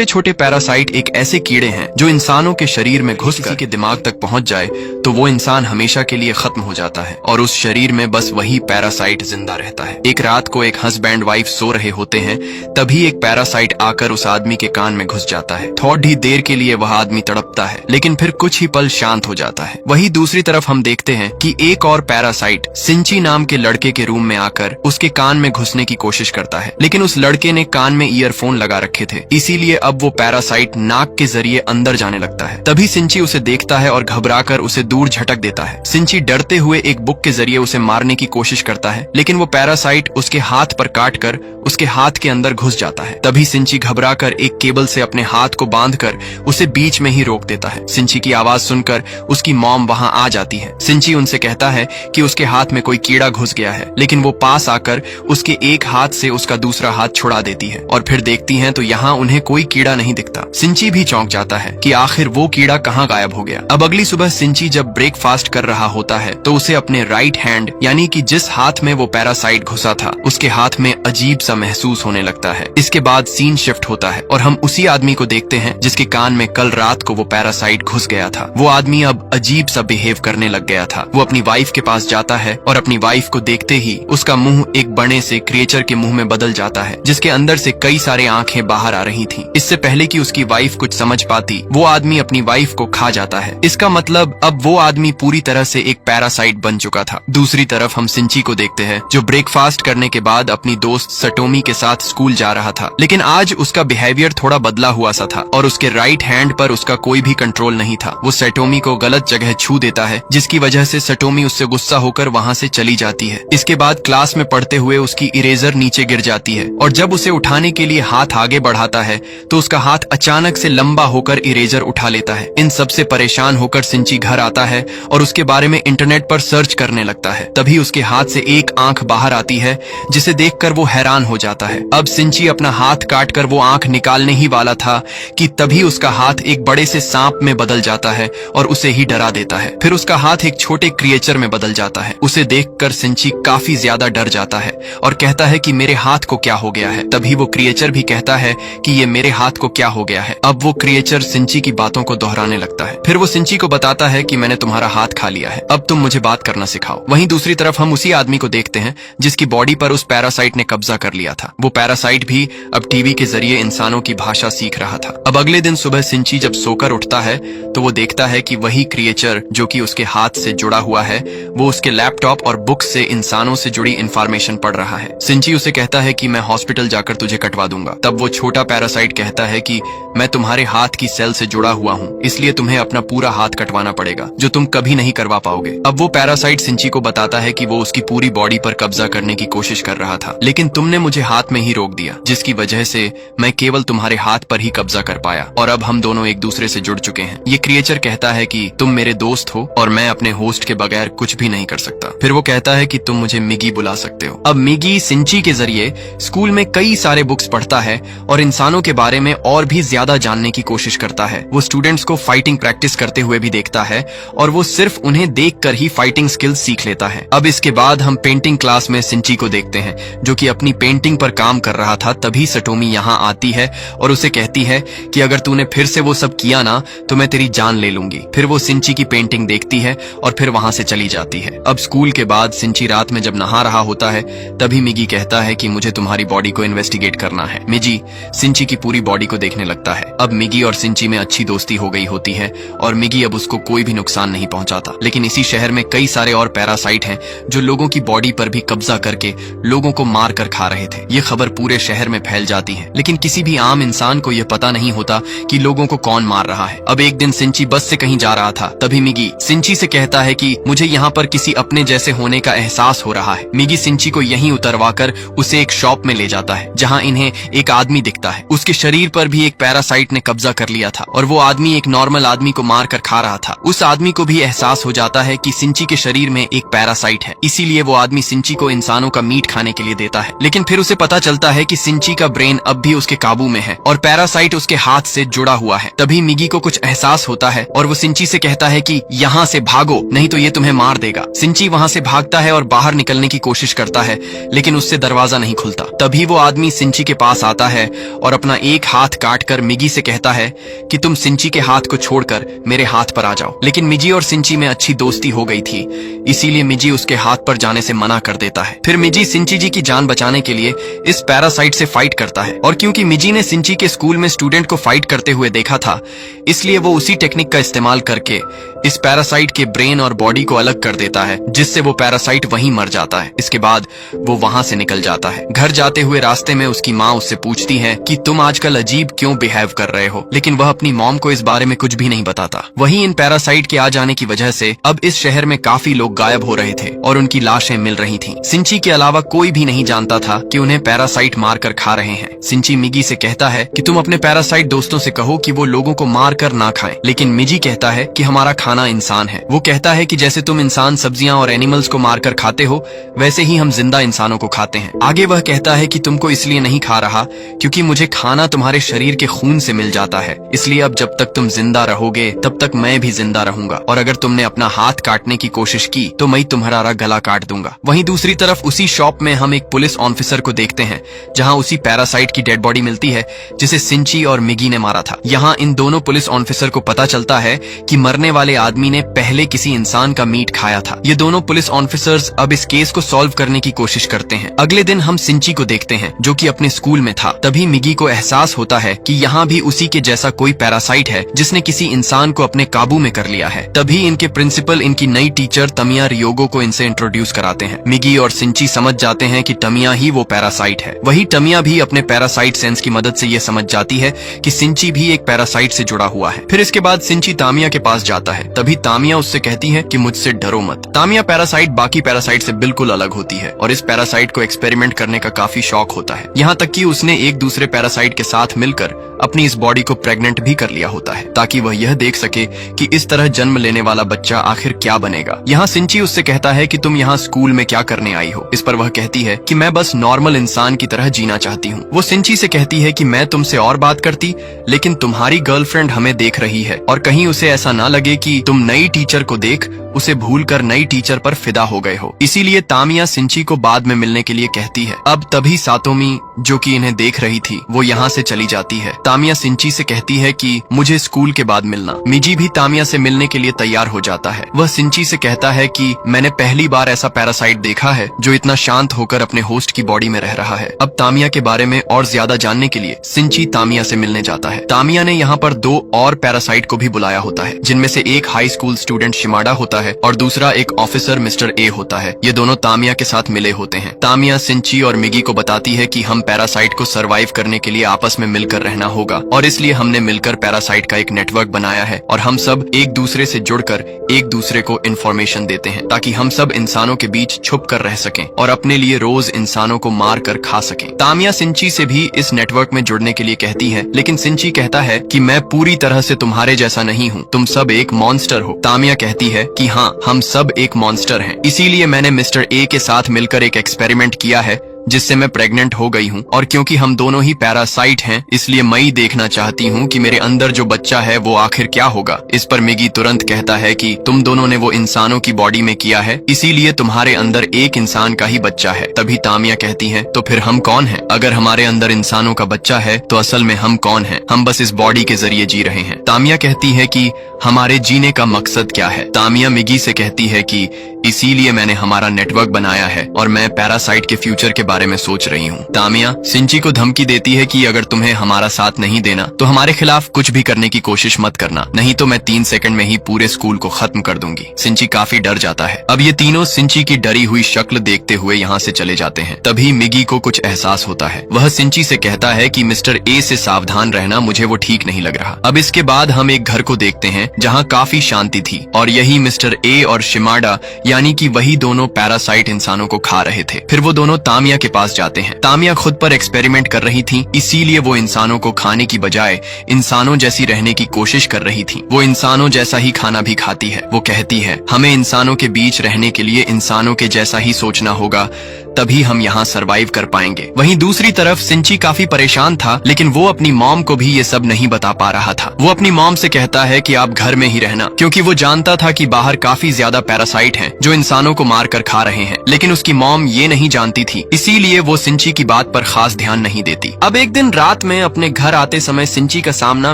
छोटे छोटे पैरासाइट एक ऐसे कीड़े हैं जो इंसानों के शरीर में घुस किसी के दिमाग तक पहुंच जाए तो वो इंसान हमेशा के लिए खत्म हो जाता है और उस शरीर में बस वही पैरासाइट जिंदा रहता है। एक रात को एक हस्बैंड वाइफ सो रहे होते हैं, तभी एक पैरासाइट आकर उस आदमी के कान में घुस जाता है। थोड़ी ही देर के लिए वह आदमी तड़पता है, लेकिन फिर कुछ ही पल शांत हो जाता है। वही दूसरी तरफ हम देखते हैं कि एक और पैरासाइट सिंची नाम के लड़के के रूम में आकर उसके कान में घुसने की कोशिश करता है, लेकिन उस लड़के ने कान में ईयरफोन लगा रखे थे, इसीलिए अब वो पैरासाइट नाक के जरिए अंदर जाने लगता है। तभी सिंची उसे देखता है और घबराकर उसे दूर झटक देता है। सिंची डरते हुए एक बुक के जरिए उसे मारने की कोशिश करता है, लेकिन वो पैरासाइट उसके हाथ पर काटकर उसके हाथ के अंदर घुस जाता है। तभी सिंची घबराकर एक केबल से अपने हाथ को बांधकर उसे बीच में ही रोक देता है। सिंची की आवाज सुनकर उसकी मॉम वहां आ जाती है। सिंची उनसे कहता है कि उसके हाथ में कोई कीड़ा घुस गया है, लेकिन वो पास आकर उसके एक हाथ से उसका दूसरा हाथ छुड़ा देती है और फिर देखती हैं तो यहाँ उन्हें कोई कीड़ा नहीं दिखता। सिंची भी चौंक जाता है कि आखिर वो कीड़ा कहाँ गायब हो गया। अब अगली सुबह सिंची जब ब्रेकफास्ट कर रहा होता है तो उसे अपने राइट हैंड यानी कि जिस हाथ में वो पैरासाइट घुसा था उसके हाथ में अजीब सा महसूस होने लगता है। इसके बाद सीन शिफ्ट होता है और हम उसी आदमी को देखते हैं जिसके कान में कल रात को वो पैरासाइट घुस गया था। वो आदमी अब अजीब सा बिहेव करने लग गया था। वो अपनी वाइफ के पास जाता है और अपनी वाइफ को देखते ही उसका मुंह एक बड़े से क्रिएचर के मुंह में बदल जाता है, जिसके अंदर से कई सारे आंखें बाहर आ रही थी। इससे पहले कि उसकी वाइफ कुछ समझ पाती, वो आदमी अपनी वाइफ को खा जाता है। इसका मतलब अब वो आदमी पूरी तरह से एक पैरासाइट बन चुका था। दूसरी तरफ हम सिंची को देखते हैं जो ब्रेकफास्ट करने के बाद अपनी दोस्त सटोमी के साथ स्कूल जा रहा था, लेकिन आज उसका बिहेवियर थोड़ा बदला हुआ सा था और उसके राइट हैंड पर उसका कोई भी कंट्रोल नहीं था। वो सटोमी को गलत जगह छू देता है, जिसकी वजह से सटोमी उससे गुस्सा होकर वहां से चली जाती है। इसके बाद क्लास में पढ़ते हुए उसकी इरेजर नीचे गिर जाती है और जब उसे उठाने के लिए हाथ आगे बढ़ाता है तो उसका हाथ अचानक से लंबा होकर इरेजर उठा लेता है। इन सब से परेशान होकर सिंची घर आता है और उसके बारे में इंटरनेट पर सर्च करने लगता है। तभी उसके हाथ से एक आंख बाहर आती है, जिसे देखकर वो हैरान हो जाता है। अब सिंची अपना हाथ काटकर वो आंख निकालने ही वाला था कि तभी उसका हाथ एक बड़े से सांप में बदल जाता है और उसे ही डरा देता है। फिर उसका हाथ एक छोटे क्रिएचर में बदल जाता है। उसे देखकर सिंची काफी ज्यादा डर जाता है और कहता है कि मेरे हाथ को क्या हो गया है। तभी वो क्रिएचर भी कहता है कि ये मेरे हाथ को क्या हो गया है। अब वो क्रिएचर सिंची की बातों को दोहराने लगता है। फिर वो सिंची को बताता है कि मैंने तुम्हारा हाथ खा लिया है, अब तुम मुझे बात करना सिखाओ। वहीं दूसरी तरफ हम उसी आदमी को देखते हैं जिसकी बॉडी पर उस पैरासाइट ने कब्जा कर लिया था। वो पैरासाइट भी अब टीवी के जरिए इंसानों की भाषा सीख रहा था। अब अगले दिन सुबह सिंची जब सोकर उठता है तो वो देखता है कि वही क्रिएचर जो कि उसके हाथ से जुड़ा हुआ है वो उसके लैपटॉप और बुक से इंसानों से जुड़ी इंफॉर्मेशन पढ़ रहा है। सिंची उसे कहता है कि मैं हॉस्पिटल जाकर तुझे कटवा दूंगा। तब वो छोटा पैरासाइट कहता है कि मैं तुम्हारे हाथ की सेल से जुड़ा हुआ हूँ, इसलिए तुम्हें अपना पूरा हाथ कटवाना पड़ेगा, जो तुम कभी नहीं करवा पाओगे। अब वो पैरासाइट सिंची को बताता है कि वो उसकी पूरी बॉडी पर कब्जा करने की कोशिश कर रहा था, लेकिन तुमने मुझे हाथ में ही रोक दिया, जिसकी वजह से मैं केवल तुम्हारे हाथ पर ही कब्जा कर पाया और अब हम दोनों एक दूसरे से जुड़ चुके हैं। ये क्रिएचर कहता है कि तुम मेरे दोस्त हो और मैं अपने होस्ट के बगैर कुछ भी नहीं कर सकता। फिर वो कहता है कि तुम मुझे मिगी बुला सकते हो। अब मिगी सिंची के जरिए स्कूल में कई सारे बुक्स पढ़ता है और इंसानों के बारे में और भी ज्यादा जानने की कोशिश करता है। वो स्टूडेंट्स को फाइटिंग प्रैक्टिस करते हुए भी देखता है और वो सिर्फ उन्हें देखकर ही फाइटिंग स्किल्स सीख लेता है। अब इसके बाद हम पेंटिंग क्लास में सिंची को देखते हैं जो कि अपनी पेंटिंग पर काम कर रहा था। तभी सटोमी यहाँ आती है और उसे कहती है कि अगर तूने फिर से वो सब किया ना तो मैं तेरी जान ले लूंगी। फिर वो सिंची की पेंटिंग देखती है और फिर वहां से चली जाती है। अब स्कूल के बाद सिंची रात में जब नहा रहा होता है तभी मिगी कहता है कि मुझे तुम्हारी बॉडी को इन्वेस्टिगेट करना है। मिगी सिंची की पूरी बॉडी को देखने लगता है। अब मिगी और सिंची में अच्छी दोस्ती हो गई होती है और मिगी अब उसको कोई भी नुकसान नहीं पहुंचाता। लेकिन इसी शहर में कई सारे और पैरासाइट हैं जो लोगों की बॉडी पर भी कब्जा करके लोगों को मार कर खा रहे थे। ये खबर पूरे शहर में फैल जाती है, लेकिन किसी भी आम इंसान को यह पता नहीं होता कि लोगों को कौन मार रहा है। अब एक दिन सिंची बस से कहीं जा रहा था, तभी मिगी सिंची से कहता है कि मुझे यहाँ पर किसी अपने जैसे होने का एहसास हो रहा है। मिगी सिंची को यहीं उतरवाकर उसे एक शॉप में ले जाता है जहाँ इन्हें एक आदमी दिखता है। उसके शरीर पर भी एक पैरासाइट ने कब्जा कर लिया था और वो आदमी एक नॉर्मल आदमी को मार कर खा रहा था। उस आदमी को भी एहसास हो जाता है कि सिंची के शरीर में एक पैरासाइट है, इसीलिए वो आदमी सिंची को इंसानों का मीट खाने के लिए देता है। लेकिन फिर उसे पता चलता है कि सिंची का ब्रेन अब भी उसके काबू में है और पैरासाइट उसके हाथ से जुड़ा हुआ है। तभी मिगी को कुछ एहसास होता है और वो सिंची से कहता है कि यहाँ से भागो, नहीं तो ये तुम्हें मार देगा। सिंची वहाँ से भागता है और बाहर निकलने की कोशिश करता है, लेकिन उससे दरवाजा नहीं खुलता। तभी वो आदमी सिंची के पास आता है और अपना एक हाथ काटकर मिगी से कहता है कि तुम सिंची के हाथ को छोड़कर मेरे हाथ पर आ जाओ। लेकिन मिजी और सिंची में अच्छी दोस्ती हो गई थी, इसीलिए मिजी उसके हाथ पर जाने से मना कर देता है। फिर मिजी सिंची जी की जान बचाने के लिए इस पैरासाइट से फाइट करता है, और क्योंकि मिजी ने सिंची के स्कूल में स्टूडेंट को फाइट करते हुए देखा था, इसलिए वो उसी टेक्निक का इस्तेमाल करके इस पैरासाइट के ब्रेन और बॉडी को अलग कर देता है, जिससे वो पैरासाइट वहीं मर जाता है। इसके बाद वो वहां से निकल जाता है। घर जाते हुए रास्ते में उसकी माँ उससे पूछती है कि तुम आजकल अजीब क्यों बिहेव कर रहे हो, लेकिन वह अपनी मॉम को इस बारे में कुछ भी नहीं बताता। वहीं इन पैरासाइट के आ जाने की वजह से अब इस शहर में काफी लोग गायब हो रहे थे और उनकी लाशें मिल रही थीं। सिंची के अलावा कोई भी नहीं जानता था कि उन्हें पैरासाइट मार कर खा रहे हैं। सिंची मिगी से कहता है कि तुम अपने पैरासाइट दोस्तों से कहो कि वो लोगों को मार कर ना खाएं, लेकिन मिजी कहता है कि हमारा खाना इंसान है। वो कहता है कि जैसे तुम इंसान सब्जियां और एनिमल्स को मारकर खाते हो, वैसे ही हम जिंदा इंसानों को खाते हैं। आगे वह कहता है कि तुमको इसलिए नहीं खा रहा क्योंकि मुझे खाना तुम्हारे शरीर के खून से मिल जाता है, इसलिए अब जब तक तुम जिंदा रहोगे तब तक मैं भी जिंदा रहूंगा, और अगर तुमने अपना हाथ काटने की कोशिश की तो मैं तुम्हारा गला काट दूंगा। वहीं दूसरी तरफ उसी शॉप में हम एक पुलिस ऑफिसर को देखते हैं, जहां उसी पैरासाइट की डेड बॉडी मिलती है जिसे सिंची और मिगी ने मारा था। यहाँ इन दोनों पुलिस ऑफिसर को पता चलता है कि मरने वाले आदमी ने पहले किसी इंसान का मीट खाया था। ये दोनों पुलिस ऑफिसर्स अब इस केस को सॉल्व करने की कोशिश करते हैं। अगले दिन हम सिंची को देखते हैं जो कि अपने स्कूल में था। तभी मिगी को एहसास होता है कि यहाँ भी उसी के जैसा कोई पैरासाइट है जिसने किसी इंसान को अपने काबू में कर लिया है। तभी इनके प्रिंसिपल इनकी नई टीचर तमिया रियोगो को इनसे इंट्रोड्यूस कराते हैं। मिगी और सिंची समझ जाते हैं कि तमिया ही वो पैरासाइट है। वही तमिया भी अपने पैरासाइट सेंस की मदद से ये समझ जाती है कि सिंची भी एक पैरासाइट से जुड़ा हुआ है। फिर इसके बाद सिंची तामिया के पास जाता है। तभी तामिया उससे कहती है कि मुझसे डरो मत। तामिया पैरासाइट बाकी पैरासाइट से बिल्कुल अलग होती है और इस पैरासाइट को एक्सपेरिमेंट करने का काफी शौक होता है, यहाँ तक कि उसने एक दूसरे पैरासाइट के साथ मिलकर अपनी इस बॉडी को प्रेग्नेंट भी कर लिया होता है, ताकि वह यह देख सके कि इस तरह जन्म लेने वाला बच्चा आखिर क्या बनेगा। यहाँ सिंची उससे कहता है कि तुम यहाँ स्कूल में क्या करने आई हो। इस पर वह कहती है कि मैं बस नॉर्मल इंसान की तरह जीना चाहती हूँ। वो सिंची से कहती है कि मैं तुमसे और बात करती, लेकिन तुम्हारी गर्लफ्रेंड हमें देख रही है और कहीं उसे ऐसा ना लगे कि तुम नई टीचर को देख उसे भूलकर नई टीचर पर फिदा हो गए हो। इसीलिए तामिया सिंची को बाद में मिलने के लिए कहती है। अब तभी सातोमी जो कि इन्हें देख रही थी वो यहाँ से चली जाती है। तामिया सिंची से कहती है कि मुझे स्कूल के बाद मिलना। मिजी भी तामिया से मिलने के लिए तैयार हो जाता है। वह सिंची से कहता है कि मैंने पहली बार ऐसा पैरासाइट देखा है जो इतना शांत होकर अपने होस्ट की बॉडी में रह रहा है। अब तामिया के बारे में और ज्यादा जानने के लिए सिंची तामिया से मिलने जाता है। तामिया ने यहाँ पर 2 और पैरासाइट को भी बुलाया होता है, जिनमें से एक हाई स्कूल स्टूडेंट शिमाडा होता है और दूसरा एक ऑफिसर मिस्टर ए होता है। ये दोनों तामिया के साथ मिले होते हैं। तामिया सिंची और मिगी को बताती है कि हम पैरासाइट को सरवाइव करने के लिए आपस में मिलकर रहना होगा और इसलिए हमने मिलकर पैरासाइट का एक नेटवर्क बनाया है और हम सब एक दूसरे से जुड़कर एक दूसरे को इन्फॉर्मेशन देते हैं ताकि हम सब इंसानों के बीच छुप कर रह सकें और अपने लिए रोज इंसानों को मार कर खा सकें। तामिया सिंची से भी इस नेटवर्क में जुड़ने के लिए कहती है, लेकिन सिंची कहता है कि मैं पूरी तरह से तुम्हारे जैसा नहीं हूँ, तुम सब एक मॉन्स्टर हो। तामिया कहती है कि हाँ, हम सब एक मॉन्स्टर हैं, इसीलिए मैंने मिस्टर ए के साथ मिलकर एक एक्सपेरिमेंट किया है जिससे मैं प्रेग्नेंट हो गई हूँ और क्योंकि हम दोनों ही पैरासाइट हैं इसलिए मैं ही देखना चाहती हूँ कि मेरे अंदर जो बच्चा है वो आखिर क्या होगा। इस पर मिगी तुरंत कहता है कि तुम दोनों ने वो इंसानों की बॉडी में किया है, इसीलिए तुम्हारे अंदर एक इंसान का ही बच्चा है। तभी तामिया कहती है, तो फिर हम कौन हैं? अगर हमारे अंदर इंसानों का बच्चा है तो असल में हम कौन हैं? हम बस इस बॉडी के जरिए जी रहे हैं। तामिया कहती है कि हमारे जीने का मकसद क्या है? तामिया मिगी से कहती है कि इसीलिए मैंने हमारा नेटवर्क बनाया है और मैं पैरासाइट के फ्यूचर के बारे में सोच रही हूँ। तामिया सिंची को धमकी देती है कि अगर तुम्हें हमारा साथ नहीं देना तो हमारे खिलाफ कुछ भी करने की कोशिश मत करना, नहीं तो मैं 3 सेकंड में ही पूरे स्कूल को खत्म कर दूंगी। सिंची काफी डर जाता है। अब ये तीनों सिंची की डरी हुई शक्ल देखते हुए यहाँ से चले जाते हैं। तभी मिगी को कुछ एहसास होता है। वह सिंची से कहता है कि मिस्टर ए से सावधान रहना, मुझे वो ठीक नहीं लग रहा। अब इसके बाद हम एक घर को देखते हैं जहाँ काफी शांति थी और यही मिस्टर ए और शिमाडा यानी कि वही दोनों पैरासाइट इंसानों को खा रहे थे। फिर वो दोनों तामिया के पास जाते हैं। तामिया खुद पर एक्सपेरिमेंट कर रही थी, इसीलिए वो इंसानों को खाने की बजाय इंसानों जैसी रहने की कोशिश कर रही थी। वो इंसानों जैसा ही खाना भी खाती है। वो कहती है, हमें इंसानों के बीच रहने के लिए इंसानों के जैसा ही सोचना होगा तभी हम यहाँ सरवाइव कर पाएंगे। वहीं दूसरी तरफ सिंची काफी परेशान था, लेकिन वो अपनी मॉम को भी ये सब नहीं बता पा रहा था। वो अपनी मॉम से कहता है कि आप घर में ही रहना, क्योंकि वो जानता था कि बाहर काफी ज्यादा पैरासाइट हैं जो इंसानों को मार कर खा रहे हैं। लेकिन उसकी मॉम ये नहीं जानती थी, इसीलिए वो सिंची की बात पर खास ध्यान नहीं देती। अब एक दिन रात में अपने घर आते समय सिंची का सामना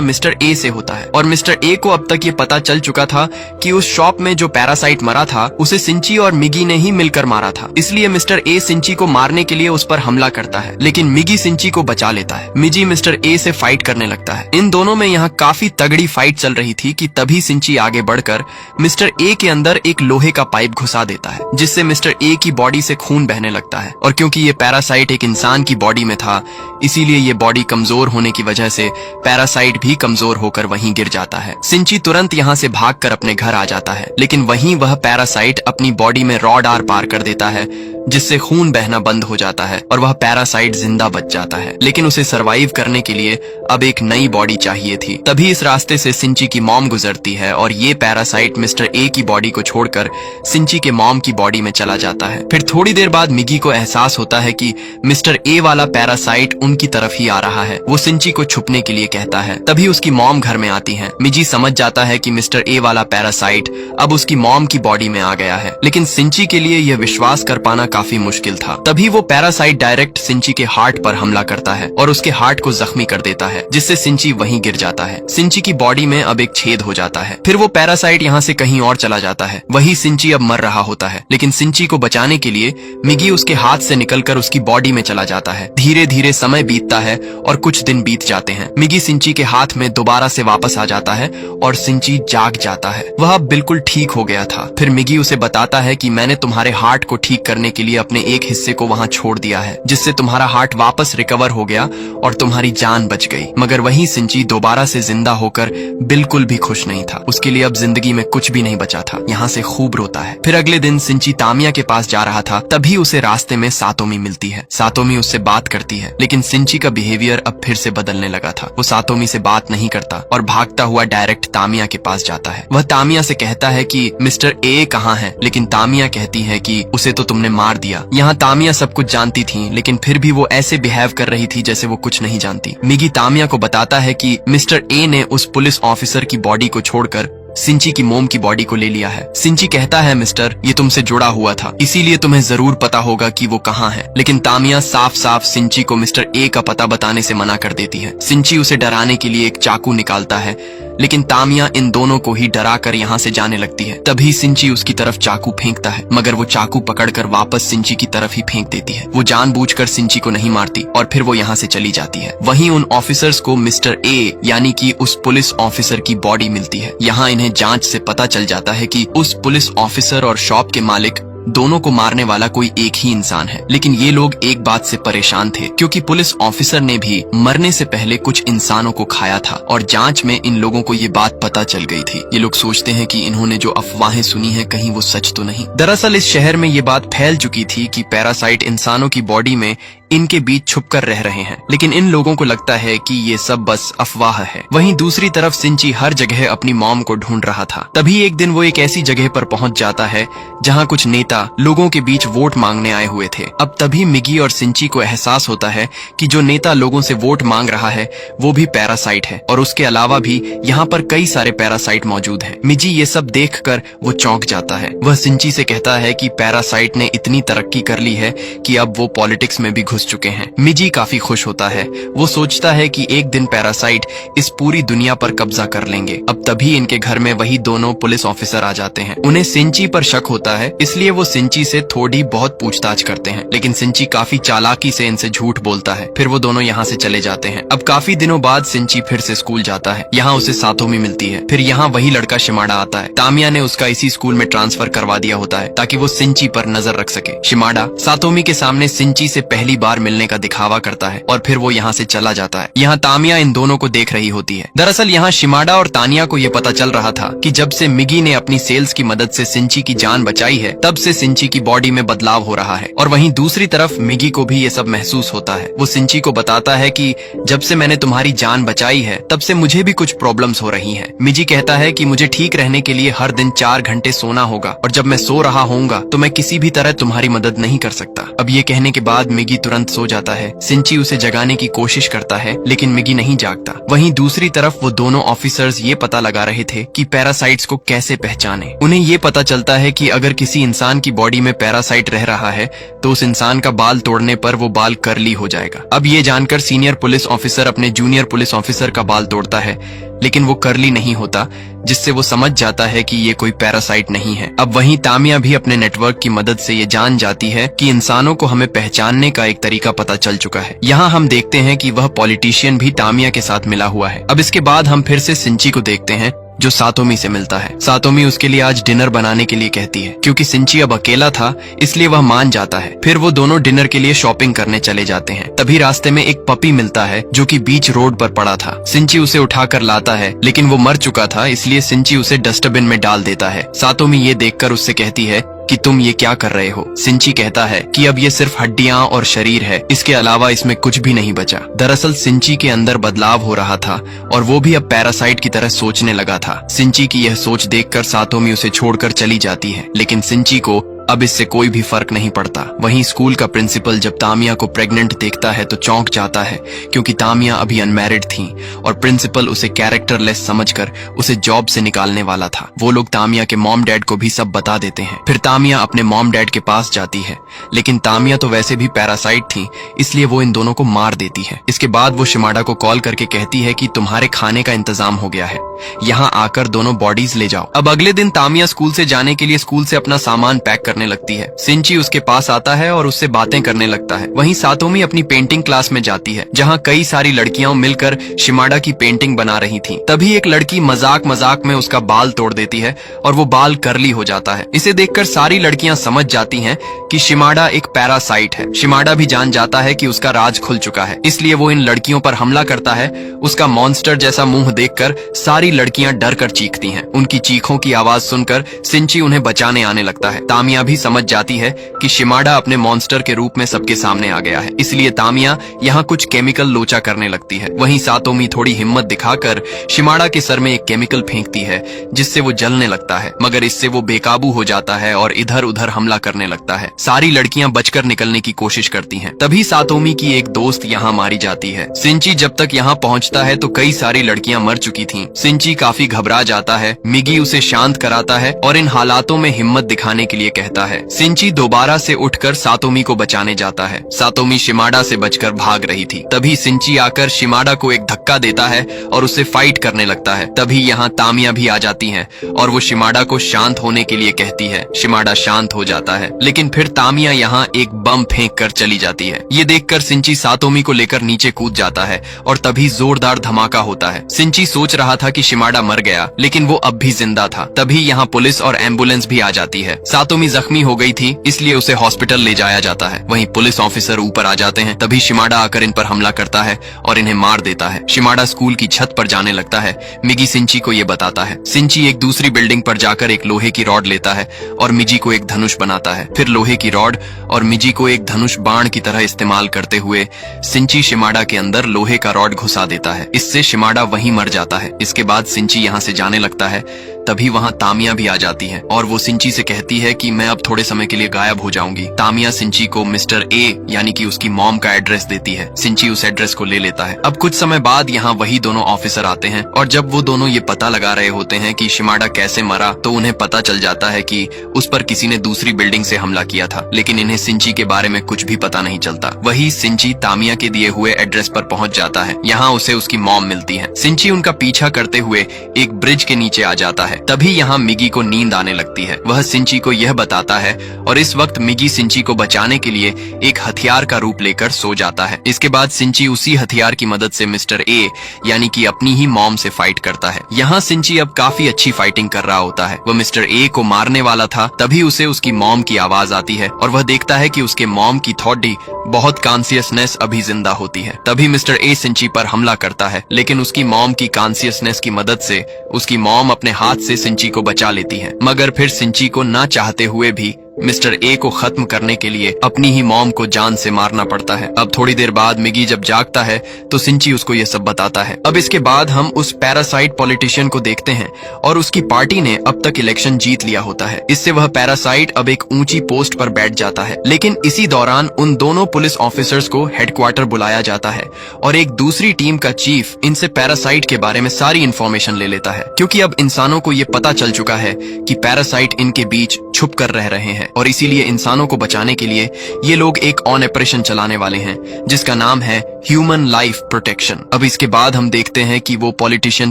मिस्टर ए से होता है, और मिस्टर ए को अब तक ये पता चल चुका था कि उस शॉप में जो पैरासाइट मरा था उसे सिंची और मिगी ने ही मिलकर मारा था। इसलिए मिस्टर ए सिंची को मारने के लिए उस पर हमला करता है, लेकिन मिगी सिंची को बचा लेता है। मिगी मिस्टर ए से फाइट करने लगता है। इन दोनों में यहाँ काफी तगड़ी फाइट चल रही थी कि तभी सिंची आगे बढ़कर मिस्टर ए के अंदर एक लोहे का पाइप घुसा देता है, जिससे मिस्टर ए की बॉडी से खून बहने लगता है। और क्योंकि ये पैरासाइट एक इंसान की बॉडी में था, इसीलिए ये बॉडी कमजोर होने की वजह से पैरासाइट भी कमजोर होकर वहीं गिर जाता है। सिंची तुरंत यहाँ से भागकर अपने घर आ जाता है, लेकिन वहीं वह पैरासाइट अपनी बॉडी में रॉड आर पार कर देता है, जिससे खून बहना बंद हो जाता है और वह पैरासाइट जिंदा बच जाता है। लेकिन उसे सरवाइव करने के लिए अब एक नई बॉडी चाहिए थी। तभी इस रास्ते से सिंची की मॉम गुजरती है, और ये पैरासाइट मिस्टर ए की बॉडी को छोड़कर सिंची के मॉम की बॉडी में चला जाता है। फिर थोड़ी देर बाद मिगी को एहसास होता है कि मिस्टर ए वाला पैरासाइट उनकी तरफ ही आ रहा है। वो सिंची को छुपने के लिए कहता है। तभी उसकी मॉम घर में आती है। मिगी समझ जाता है कि मिस्टर ए वाला पैरासाइट अब उसकी मॉम की बॉडी में आ गया है, लेकिन सिंची के लिए यह विश्वास कर पाना काफी मुश्किल था। तभी वो पैरासाइट डायरेक्ट सिंची के हार्ट पर हमला करता है और उसके हार्ट को जख्मी कर देता है, जिससे सिंची वहीं गिर जाता है। सिंची की बॉडी में अब एक छेद हो जाता है। फिर वो पैरासाइट यहाँ से कहीं और चला जाता है। वही सिंची अब मर रहा होता है, लेकिन सिंची को बचाने के लिए मिगी उसके हाथ से निकलकर उसकी बॉडी में चला जाता है। धीरे धीरे समय बीतता है और कुछ दिन बीत जाते हैं। मिगी सिंची के हाथ में दोबारा से वापस आ जाता है और सिंची जाग जाता है। वह अब बिल्कुल ठीक हो गया था। फिर मिगी उसे बताता है कि मैंने तुम्हारे हार्ट को ठीक करने के लिए अपने एक हिस्से को वहाँ छोड़ दिया है, जिससे तुम्हारा हार्ट वापस रिकवर हो गया और तुम्हारी जान बच गई। मगर वही सिंची दोबारा से जिंदा होकर बिल्कुल भी खुश नहीं था। उसके लिए अब जिंदगी में कुछ भी नहीं बचा था। यहाँ से खूब रोता है। फिर अगले दिन सिंची तामिया के पास जा रहा था, तभी उसे रास्ते में सातोमी मिलती है। सातोमी उससे बात करती है, लेकिन सिंची का बिहेवियर अब फिर से बदलने लगा था। वो सातोमी से बात नहीं करता और भागता हुआ डायरेक्ट तामिया के पास जाता है। वह तामिया से कहता है कि मिस्टर ए कहाँ है, लेकिन तामिया कहती है कि उसे तो तुमने मार दिया। यहाँ तामिया सब कुछ जानती थी, लेकिन फिर भी वो ऐसे बिहेव कर रही थी जैसे वो कुछ नहीं जानती। मिगी तामिया को बताता है कि मिस्टर ए ने उस पुलिस ऑफिसर की बॉडी को छोड़कर सिंची की मोम की बॉडी को ले लिया है। सिंची कहता है, मिस्टर, ये तुमसे जुड़ा हुआ था, इसीलिए तुम्हें जरूर पता होगा कि वो कहाँ है। लेकिन तामिया साफ साफ सिंची को मिस्टर ए का पता बताने से मना कर देती है। सिंची उसे डराने के लिए एक चाकू निकालता है, लेकिन तामिया इन दोनों को ही डरा कर यहाँ से जाने लगती है। तभी सिंची उसकी तरफ चाकू फेंकता है, मगर वो चाकू पकड़कर वापस सिंची की तरफ ही फेंक देती है। वो जानबूझकर सिंची को नहीं मारती और फिर वो यहाँ से चली जाती है। वहीं उन ऑफिसर्स को मिस्टर ए यानी कि उस पुलिस ऑफिसर की बॉडी मिलती है। यहाँ इन्हें जांच से पता चल जाता है कि उस पुलिस ऑफिसर और शॉप के मालिक दोनों को मारने वाला कोई एक ही इंसान है। लेकिन ये लोग एक बात से परेशान थे, क्योंकि पुलिस ऑफिसर ने भी मरने से पहले कुछ इंसानों को खाया था और जांच में इन लोगों को ये बात पता चल गई थी। ये लोग सोचते हैं कि इन्होंने जो अफवाहें सुनी है कहीं वो सच तो नहीं। दरअसल इस शहर में ये बात फैल चुकी थी कि पैरासाइट इंसानों की बॉडी में इनके बीच छुपकर रह रहे हैं, लेकिन इन लोगों को लगता है कि ये सब बस अफवाह है। वहीं दूसरी तरफ सिंची हर जगह अपनी मॉम को ढूंढ रहा था। तभी एक दिन वो एक ऐसी जगह पर पहुंच जाता है जहां कुछ नेता लोगों के बीच वोट मांगने आए हुए थे। अब तभी मिगी और सिंची को एहसास होता है कि जो नेता लोगों से वोट मांग रहा है वो भी पैरासाइट है, और उसके अलावा भी यहाँ पर कई सारे पैरासाइट मौजूद हैं। मिगी ये सब देखकर वो चौंक जाता है। वह सिंची से कहता है कि पैरासाइट ने इतनी तरक्की कर ली है कि अब वो पॉलिटिक्स में भी घुस चुके हैं। मिजी काफी खुश होता है। वो सोचता है कि एक दिन पैरासाइट इस पूरी दुनिया पर कब्जा कर लेंगे। अब तभी इनके घर में वही दोनों पुलिस ऑफिसर आ जाते हैं। उन्हें सिंची पर शक होता है, इसलिए वो सिंची से थोड़ी बहुत पूछताछ करते हैं, लेकिन सिंची काफी चालाकी से इनसे झूठ बोलता है। फिर वो दोनों यहाँ से चले जाते हैं। अब काफी दिनों बाद सिंची फिर से स्कूल जाता है। यहाँ उसे सातोमी मिलती है। फिर यहाँ वही लड़का शिमाडा आता है। तामिया ने उसका इसी स्कूल में ट्रांसफर करवा दिया होता है ताकि वो सिंची पर नजर रख सके। शिमाडा सातोमी के सामने सिंची से पहली बार मिलने का दिखावा करता है और फिर वो यहाँ से चला जाता है। यहाँ तामिया इन दोनों को देख रही होती है। दरअसल यहाँ शिमाडा और तानिया को ये पता चल रहा था कि जब से मिगी ने अपनी सेल्स की मदद से सिंची की जान बचाई है, तब से सिंची की बॉडी में बदलाव हो रहा है। और वहीं दूसरी तरफ मिगी को भी ये सब महसूस होता है। वो सिंची को बताता है कि जब से मैंने तुम्हारी जान बचाई है, तब से मुझे भी कुछ प्रॉब्लम्स हो रही हैं। मिगी कहता है कि मुझे ठीक रहने के लिए हर दिन 4 घंटे सोना होगा और जब मैं सो रहा होऊंगा तो मैं किसी भी तरह तुम्हारी मदद नहीं कर सकता। अब ये कहने के बाद मिगी तुरंत सो जाता है। सिंची उसे जगाने की कोशिश करता है लेकिन मिगी नहीं जागता। वहीं दूसरी तरफ वो दोनों ऑफिसर्स ये पता लगा रहे थे कि पैरासाइट्स को कैसे पहचाने। उन्हें ये पता चलता है कि अगर किसी इंसान की बॉडी में पैरासाइट रह रहा है तो उस इंसान का बाल तोड़ने पर वो बाल कर्ली हो जाएगा। अब ये जानकर सीनियर पुलिस ऑफिसर अपने जूनियर पुलिस ऑफिसर का बाल तोड़ता है, लेकिन वो कर्ली नहीं होता, जिससे वो समझ जाता है कि ये कोई पैरासाइट नहीं है। अब वहीं तामिया भी अपने नेटवर्क की मदद से ये जान जाती है कि इंसानों को हमें पहचानने का एक तरीका पता चल चुका है। यहाँ हम देखते हैं कि वह पॉलिटिशियन भी तामिया के साथ मिला हुआ है। अब इसके बाद हम फिर से सिंची को देखते हैं जो सातोमी से मिलता है। सातोमी उसके लिए आज डिनर बनाने के लिए कहती है। क्योंकि सिंची अब अकेला था इसलिए वह मान जाता है। फिर वो दोनों डिनर के लिए शॉपिंग करने चले जाते हैं। तभी रास्ते में एक पपी मिलता है जो कि बीच रोड पर पड़ा था। सिंची उसे उठाकर लाता है लेकिन वो मर चुका था, इसलिए सिंची उसे डस्टबिन में डाल देता है। सातोमी ये देखकर उससे कहती है कि तुम ये क्या कर रहे हो। सिंची कहता है कि अब ये सिर्फ हड्डियां और शरीर है, इसके अलावा इसमें कुछ भी नहीं बचा। दरअसल सिंची के अंदर बदलाव हो रहा था और वो भी अब पैरासाइट की तरह सोचने लगा था। सिंची की यह सोच देखकर सातोमी उसे छोड़कर चली जाती है, लेकिन सिंची को अब इससे कोई भी फर्क नहीं पड़ता। वहीं स्कूल का प्रिंसिपल जब तामिया को प्रेग्नेंट देखता है तो चौंक जाता है, क्योंकि तामिया अभी अनमैरिड थी और प्रिंसिपल उसे कैरेक्टरलेस समझकर उसे जॉब से निकालने वाला था। वो लोग तामिया के मॉम डैड को भी सब बता देते हैं। फिर तामिया अपने मॉम डैड के पास जाती है, लेकिन तामिया तो वैसे भी पैरासाइट थी, इसलिए वो इन दोनों को मार देती है। इसके बाद वो शिमाडा को कॉल करके कहती है कि तुम्हारे खाने का इंतजाम हो गया है, यहाँ आकर दोनों बॉडीज ले जाओ। अब अगले दिन तामिया स्कूल से जाने के लिए स्कूल से अपना सामान पैक करने लगती है। सिंची उसके पास आता है और उससे बातें करने लगता है। वहीं सातोमी अपनी पेंटिंग क्लास में जाती है, जहाँ कई सारी लड़कियां मिलकर शिमाडा की पेंटिंग बना रही थीं। तभी एक लड़की मजाक मजाक में उसका बाल तोड़ देती है और वो बाल कर्ली हो जाता है। इसे देखकर सारी लड़कियां समझ जाती हैं कि शिमाडा एक पैरासाइट है। शिमाडा भी जान जाता है कि उसका राज खुल चुका है, इसलिए वो इन लड़कियों पर हमला करता है। उसका मॉन्स्टर जैसा मुंह देखकर सारी लड़कियां डर कर चीखती हैं। उनकी चीखों की आवाज सुनकर सिंची उन्हें बचाने आने लगता है। तामिया भी समझ जाती है कि शिमाडा अपने मॉन्स्टर के रूप में सबके सामने आ गया है, इसलिए तामिया यहाँ कुछ केमिकल लोचा करने लगती है। वहीं सातोमी थोड़ी हिम्मत दिखाकर शिमाडा के सर में एक केमिकल फेंकती है, जिससे वो जलने लगता है, मगर इससे वो बेकाबू हो जाता है और इधर उधर हमला करने लगता है। सारी लड़कियां बचकर निकलने की कोशिश करती हैं। तभी सातोमी की एक दोस्त यहाँ मारी जाती है। सिंची जब तक यहाँ पहुँचता है तो कई सारी लड़कियां मर चुकी थीं। सिंची काफी घबरा जाता है। मिगी उसे शांत कराता है और इन हालातों में हिम्मत दिखाने के लिए कहता है। सिंची दोबारा से उठकर सातोमी को बचाने जाता है। सातोमी शिमाडा से बचकर भाग रही थी। तभी सिंची आकर शिमाडा को एक धक्का देता है और उससे फाइट करने लगता है। तभी यहाँ तामिया भी आ जाती है और वो शिमाडा को शांत होने के लिए कहती है। शिमाडा शांत हो जाता है, लेकिन फिर तामिया यहाँ एक बम फेंक कर चली जाती है। ये देखकर सिंची सातोमी को लेकर नीचे कूद जाता है और तभी जोरदार धमाका होता है। सिंची सोच रहा था कि शिमाडा मर गया, लेकिन वो अब भी जिंदा था। तभी यहाँ पुलिस और एम्बुलेंस भी आ जाती है। सातोमी जख्मी हो गई थी, इसलिए उसे हॉस्पिटल ले जाया जाता है। वहीं पुलिस ऑफिसर ऊपर आ जाते हैं। तभी शिमाडा आकर इन पर हमला करता है और इन्हें मार देता है। शिमाडा स्कूल की छत पर जाने लगता है। मिगी सिंची को ये बताता है। सिंची एक दूसरी बिल्डिंग पर जाकर एक लोहे की रॉड लेता है और मिजी को एक धनुष बनाता है। फिर लोहे की रॉड और मिजी को एक धनुष बाण की तरह इस्तेमाल करते हुए सिंची शिमाडा के अंदर लोहे का रॉड घुसा देता है। इससे शिमाडा वहीं मर जाता है। इसके बाद सिंची यहाँ से जाने लगता है। तभी वहाँ तामिया भी आ जाती है और वो सिंची से कहती है कि मैं अब थोड़े समय के लिए गायब हो जाऊंगी। तामिया सिंची को मिस्टर ए यानी कि उसकी मॉम का एड्रेस देती है। सिंची उस एड्रेस को ले लेता है। अब कुछ समय बाद यहाँ वही दोनों ऑफिसर आते हैं और जब वो दोनों ये पता लगा रहे होते हैं कि शिमाडा कैसे मरा, तो उन्हें पता चल जाता है कि उस पर किसी ने दूसरी बिल्डिंग से हमला किया था, लेकिन इन्हें सिंची के बारे में कुछ भी पता नहीं चलता। वही सिंची तामिया के दिए हुए एड्रेस पर पहुंच जाता है। यहाँ उसे उसकी मॉम मिलती है। सिंची उनका पीछा करते हुए एक ब्रिज के नीचे आ जाता है। तभी यहाँ मिगी को नींद आने लगती है। वह सिंची को यह बताता है और इस वक्त मिगी सिंची को बचाने के लिए एक हथियार का रूप लेकर सो जाता है। इसके बाद सिंची उसी हथियार की मदद से मिस्टर ए यानी कि अपनी ही मॉम से फाइट करता है। यहाँ सिंची अब काफी अच्छी फाइटिंग कर रहा होता है। वह मिस्टर ए को मारने वाला था, तभी उसे उसकी मॉम की आवाज आती है और वह देखता है कि उसके मॉम की थॉडी बहुत कॉन्शियसनेस अभी जिंदा होती है। तभी मिस्टर ए सिंची पर हमला करता है, लेकिन उसकी मॉम की कॉन्शियसनेस की मदद से उसकी मॉम अपने हाथ से सिंची को बचा लेती है। मगर फिर सिंची को ना चाहते हुए भी मिस्टर ए को खत्म करने के लिए अपनी ही मॉम को जान से मारना पड़ता है। अब थोड़ी देर बाद मिगी जब जागता है तो सिंची उसको यह सब बताता है। अब इसके बाद हम उस पैरासाइट पॉलिटिशियन को देखते हैं और उसकी पार्टी ने अब तक इलेक्शन जीत लिया होता है। इससे वह पैरासाइट अब एक ऊंची पोस्ट पर बैठ जाता है। लेकिन इसी दौरान उन दोनों पुलिस ऑफिसर्स को हेडक्वार्टर बुलाया जाता है और एक दूसरी टीम का चीफ इनसे पैरासाइट के बारे में सारी इंफॉर्मेशन ले लेता है, क्योंकि अब इंसानों को ये पता चल चुका है कि पैरासाइट इनके बीच छुप कर रह रहे हैं और इसीलिए इंसानों को बचाने के लिए ये लोग एक ऑपरेशन चलाने वाले हैं जिसका नाम है ह्यूमन लाइफ प्रोटेक्शन। अब इसके बाद हम देखते हैं कि वो पॉलिटिशियन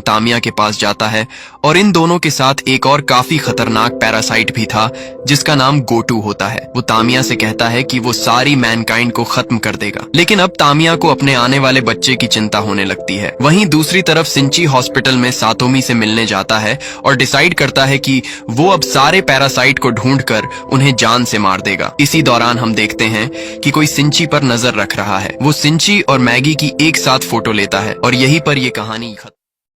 तामिया के पास जाता है और इन दोनों के साथ एक और काफी खतरनाक पैरासाइट भी था जिसका नाम गोटू होता है। वो तामिया से कहता है कि वो सारी मैनकाइंड को खत्म कर देगा, लेकिन अब तामिया को अपने आने वाले बच्चे की चिंता होने लगती है। वहीं दूसरी तरफ सिंची हॉस्पिटल में सातोमी से मिलने जाता है और डिसाइड करता है कि वो अब सारे पैरासाइट को ढूंढकर उन्हें जान से मार देगा। इसी दौरान हम देखते हैं कि कोई सिंची पर नजर रख रहा है। वो सिंची और मैगी की एक साथ फोटो लेता है और यहीं पर ये कहानी खत्म।